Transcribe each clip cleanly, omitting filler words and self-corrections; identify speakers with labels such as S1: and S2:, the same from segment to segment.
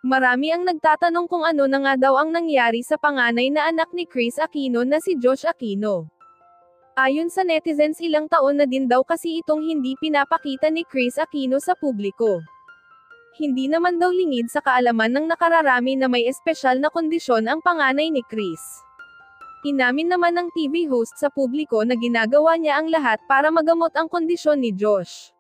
S1: Marami ang nagtatanong kung ano na nga daw ang nangyari sa panganay na anak ni Kris Aquino na si Josh Aquino. Ayon sa netizens, ilang taon na din daw kasi itong hindi pinapakita ni Kris Aquino sa publiko. Hindi naman daw lingid sa kaalaman ng nakararami na may espesyal na kondisyon ang panganay ni Kris. Inamin naman ng TV host sa publiko na ginagawa niya ang lahat para magamot ang kondisyon ni Josh.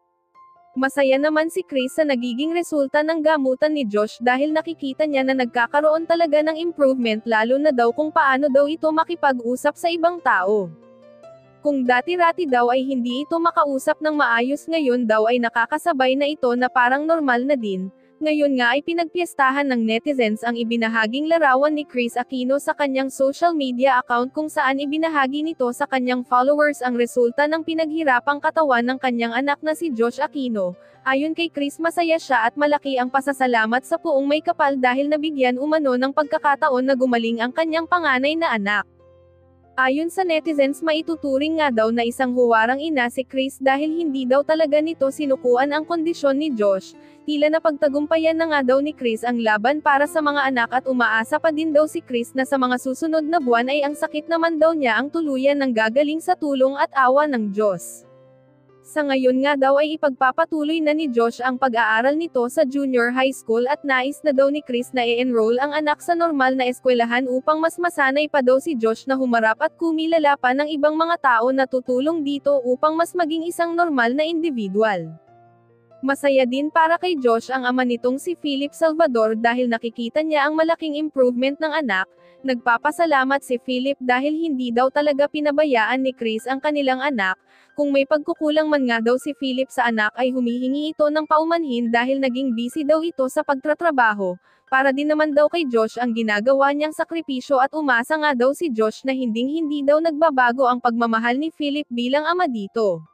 S1: Masaya naman si Kris sa nagiging resulta ng gamutan ni Josh dahil nakikita niya na nagkakaroon talaga ng improvement, lalo na daw kung paano daw ito makipag-usap sa ibang tao. Kung dati-rati daw ay hindi ito makausap ng maayos, ngayon daw ay nakakasabay na ito na parang normal na din. Ngayon nga ay pinagpiestahan ng netizens ang ibinahaging larawan ni Kris Aquino sa kanyang social media account, kung saan ibinahagi nito sa kanyang followers ang resulta ng pinaghirapang katawan ng kanyang anak na si Josh Aquino. Ayon kay Kris, masaya siya at malaki ang pasasalamat sa Puong May Kapal dahil nabigyan umano ng pagkakataon na gumaling ang kanyang panganay na anak. Ayon sa netizens, maituturing nga daw na isang huwarang ina si Kris dahil hindi daw talaga nito sinukuan ang kondisyon ni Josh. Tila napagtagumpayan na nga daw ni Kris ang laban para sa mga anak at umaasa pa din daw si Kris na sa mga susunod na buwan ay ang sakit naman daw niya ang tuluyan ng gagaling sa tulong at awa ng Diyos. Sa ngayon nga daw ay ipagpapatuloy na ni Josh ang pag-aaral nito sa junior high school at nais na daw ni Kris na i-enroll ang anak sa normal na eskwelahan upang mas masanay pa daw si Josh na humarap at kumilala pa ng ibang mga tao na tutulong dito upang mas maging isang normal na individual. Masaya din para kay Josh ang ama nitong si Philip Salvador dahil nakikita niya ang malaking improvement ng anak. Nagpapasalamat si Philip dahil hindi daw talaga pinabayaan ni Kris ang kanilang anak. Kung may pagkukulang man nga daw si Philip sa anak ay humihingi ito ng paumanhin dahil naging busy daw ito sa pagtatrabaho. Para din naman daw kay Josh ang ginagawa niyang sakripisyo at umasa nga daw si Josh na hinding-hindi daw nagbabago ang pagmamahal ni Philip bilang ama dito.